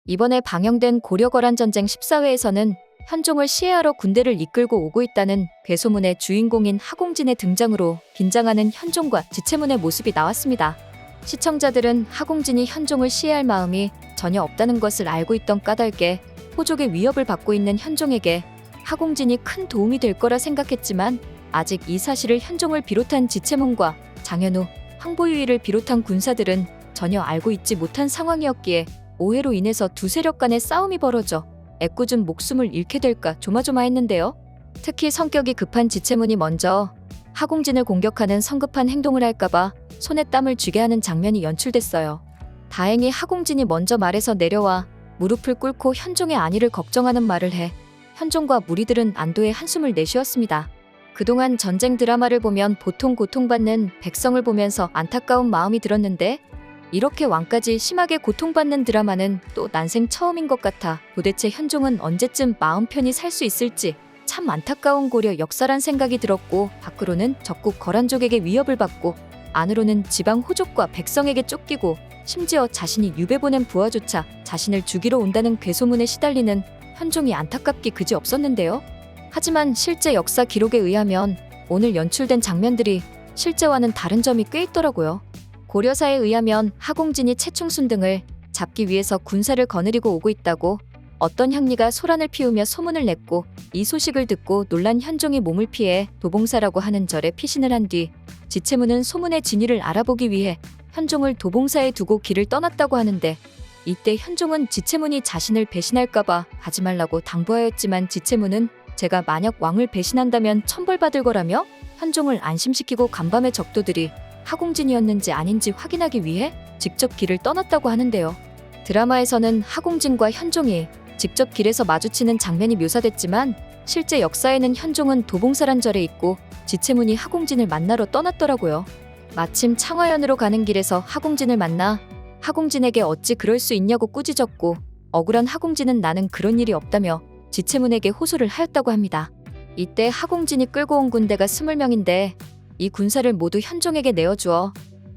이번에 방영된 고려거란전쟁 14회에서는 현종을 시해하러 군대를 이끌고 오고 있다는 괴소문의 주인공인 하공진의 등장으로 긴장하는 현종과 지체문의 모습이 나왔습니다. 시청자들은 하공진이 현종을 시해할 마음이 전혀 없다는 것을 알고 있던 까닭에 호족의 위협을 받고 있는 현종에게 하공진이 큰 도움이 될 거라 생각했지만 아직 이 사실을 현종을 비롯한 지체문과 장현우, 황보유이를 비롯한 군사들은 전혀 알고 있지 못한 상황이었기에 오해로 인해서 두 세력 간의 싸움이 벌어져 애꿎은 목숨을 잃게 될까 조마조마했는데요. 특히 성격이 급한 지체문이 먼저 하공진을 공격하는 성급한 행동을 할까봐 손에 땀을 쥐게 하는 장면이 연출됐어요. 다행히 하공진이 먼저 말에서 내려와 무릎을 꿇고 현종의 안위를 걱정하는 말을 해 현종과 무리들은 안도의 한숨을 내쉬었습니다. 그동안 전쟁 드라마를 보면 보통 고통받는 백성을 보면서 안타까운 마음이 들었는데 이렇게 왕까지 심하게 고통받는 드라마는 또 난생 처음인 것 같아 도대체 현종은 언제쯤 마음 편히 살 수 있을지 참 안타까운 고려 역사란 생각이 들었고, 밖으로는 적국 거란족에게 위협을 받고 안으로는 지방 호족과 백성에게 쫓기고 심지어 자신이 유배 보낸 부하조차 자신을 죽이러 온다는 괴소문에 시달리는 현종이 안타깝기 그지없었는데요. 하지만 실제 역사 기록에 의하면 오늘 연출된 장면들이 실제와는 다른 점이 꽤 있더라고요. 고려사에 의하면 하공진이 채충순 등을 잡기 위해서 군사를 거느리고 오고 있다고 어떤 향리가 소란을 피우며 소문을 냈고, 이 소식을 듣고 놀란 현종이 몸을 피해 도봉사라고 하는 절에 피신을 한 뒤 지체문은 소문의 진위를 알아보기 위해 현종을 도봉사에 두고 길을 떠났다고 하는데, 이때 현종은 지체문이 자신을 배신할까봐 가지 말라고 당부하였지만 지체문은 제가 만약 왕을 배신한다면 천벌받을 거라며 현종을 안심시키고 간밤에 적도들이 하공진이었는지 아닌지 확인하기 위해 직접 길을 떠났다고 하는데요. 드라마에서는 하공진과 현종이 직접 길에서 마주치는 장면이 묘사됐지만 실제 역사에는 현종은 도봉사란 절에 있고 지체문이 하공진을 만나러 떠났더라고요. 마침 창화연으로 가는 길에서 하공진을 만나 하공진에게 어찌 그럴 수 있냐고 꾸짖었고, 억울한 하공진은 나는 그런 일이 없다며 지체문에게 호소를 하였다고 합니다. 이때 하공진이 끌고 온 군대가 20명인데 이 군사를 모두 현종에게 내어주어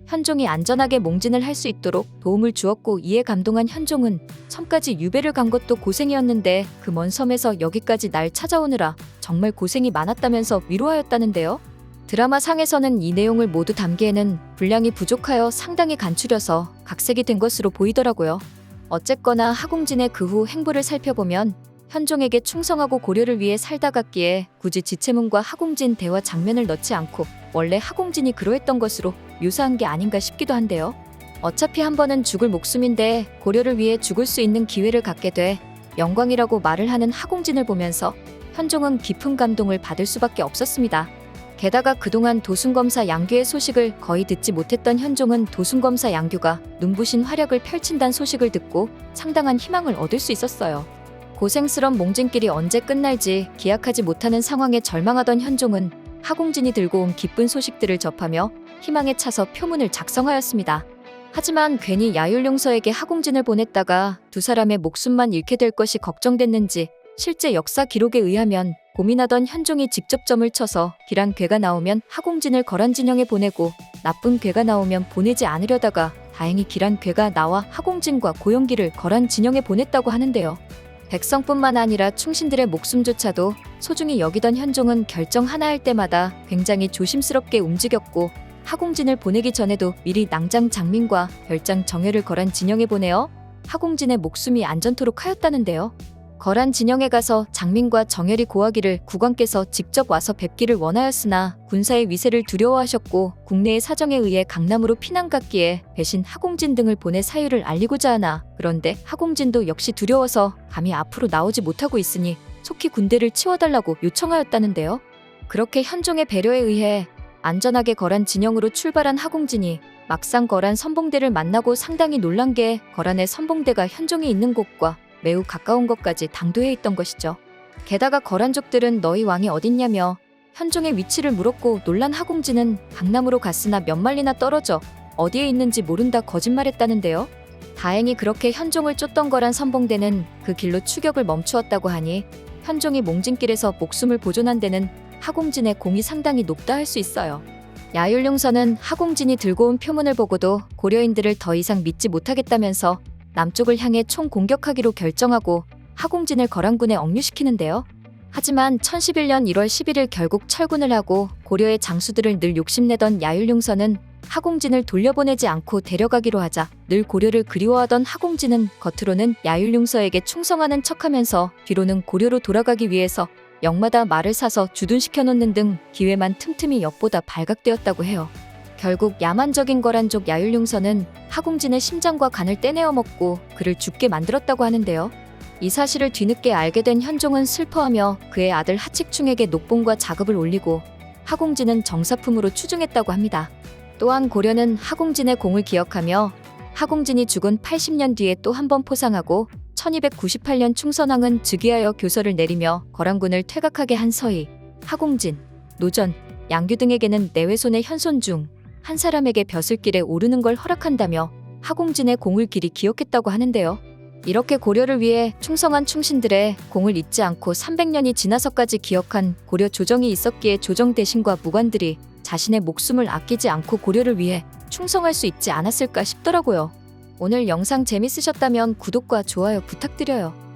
현종이 안전하게 몽진을 할 수 있도록 도움을 주었고, 이에 감동한 현종은 섬까지 유배를 간 것도 고생이었는데 그 먼 섬에서 여기까지 날 찾아오느라 정말 고생이 많았다면서 위로하였다는데요. 드라마 상에서는 이 내용을 모두 담기에는 분량이 부족하여 상당히 간추려서 각색이 된 것으로 보이더라고요. 어쨌거나 하공진의 그 후 행보를 살펴보면 현종에게 충성하고 고려를 위해 살다 갔기에 굳이 지체문과 하공진 대화 장면을 넣지 않고 원래 하공진이 그러했던 것으로 묘사한 게 아닌가 싶기도 한데요. 어차피 한 번은 죽을 목숨인데 고려를 위해 죽을 수 있는 기회를 갖게 돼 영광이라고 말을 하는 하공진을 보면서 현종은 깊은 감동을 받을 수밖에 없었습니다. 게다가 그동안 도순검사 양규의 소식을 거의 듣지 못했던 현종은 도순검사 양규가 눈부신 활약을 펼친다는 소식을 듣고 상당한 희망을 얻을 수 있었어요. 고생스런 몽진길이 언제 끝날지 기약하지 못하는 상황에 절망하던 현종은 하공진이 들고 온 기쁜 소식들을 접하며 희망에 차서 표문을 작성하였습니다. 하지만 괜히 야율용서에게 하공진을 보냈다가 두 사람의 목숨만 잃게 될 것이 걱정됐는지 실제 역사 기록에 의하면 고민하던 현종이 직접 점을 쳐서 길한 괴가 나오면 하공진을 거란 진영에 보내고 나쁜 괴가 나오면 보내지 않으려다가 다행히 길한 괴가 나와 하공진과 고용기를 거란 진영에 보냈다고 하는데요. 백성뿐만 아니라 충신들의 목숨조차도 소중히 여기던 현종은 결정 하나 할 때마다 굉장히 조심스럽게 움직였고, 하공진을 보내기 전에도 미리 낭장 장민과 별장 정예를 거란 진영에 보내어 하공진의 목숨이 안전토록 하였다는데요. 거란 진영에 가서 장민과 정열이 고하기를 국왕께서 직접 와서 뵙기를 원하였으나 군사의 위세를 두려워하셨고 국내의 사정에 의해 강남으로 피난 갔기에 배신 하공진 등을 보내 사유를 알리고자 하나, 그런데 하공진도 역시 두려워서 감히 앞으로 나오지 못하고 있으니 속히 군대를 치워달라고 요청하였다는데요. 그렇게 현종의 배려에 의해 안전하게 거란 진영으로 출발한 하공진이 막상 거란 선봉대를 만나고 상당히 놀란 게 거란의 선봉대가 현종이 있는 곳과 매우 가까운 것까지 당도해 있던 것이죠. 게다가 거란족들은 너희 왕이 어딨냐며 현종의 위치를 물었고, 놀란 하공진은 강남으로 갔으나 몇 마일이나 떨어져 어디에 있는지 모른다 거짓말했다는데요. 다행히 그렇게 현종을 쫓던 거란 선봉대는 그 길로 추격을 멈추었다고 하니 현종이 몽진길에서 목숨을 보존한 데는 하공진의 공이 상당히 높다 할 수 있어요. 야율용서는 하공진이 들고 온 표문을 보고도 고려인들을 더 이상 믿지 못하겠다면서 남쪽을 향해 총 공격하기로 결정하고 하공진을 거란군에 억류시키는데요. 하지만 1011년 1월 11일 결국 철군을 하고 고려의 장수들을 늘 욕심내던 야율융선은 하공진을 돌려보내지 않고 데려가기로 하자 늘 고려를 그리워하던 하공진은 겉으로는 야율융서에게 충성하는 척하면서 뒤로는 고려로 돌아가기 위해서 역마다 말을 사서 주둔시켜 놓는 등 기회만 틈틈이 엿보다 발각되었다고 해요. 결국 야만적인 거란족 야율융서는 하공진의 심장과 간을 떼내어 먹고 그를 죽게 만들었다고 하는데요. 이 사실을 뒤늦게 알게 된 현종은 슬퍼하며 그의 아들 하칙충에게 녹봉과 자급을 올리고 하공진은 정사품으로 추중했다고 합니다. 또한 고려는 하공진의 공을 기억하며 하공진이 죽은 80년 뒤에 또 한 번 포상하고 1298년 충선왕은 즉위하여 교서를 내리며 거란군을 퇴각하게 한 서희, 하공진, 노전, 양규 등에게는 내외손의 현손 중 한 사람에게 벼슬길에 오르는 걸 허락한다며 하공진의 공을 길이 기억했다고 하는데요. 이렇게 고려를 위해 충성한 충신들의 공을 잊지 않고 300년이 지나서까지 기억한 고려 조정이 있었기에 조정 대신과 무관들이 자신의 목숨을 아끼지 않고 고려를 위해 충성할 수 있지 않았을까 싶더라고요. 오늘 영상 재밌으셨다면 구독과 좋아요 부탁드려요.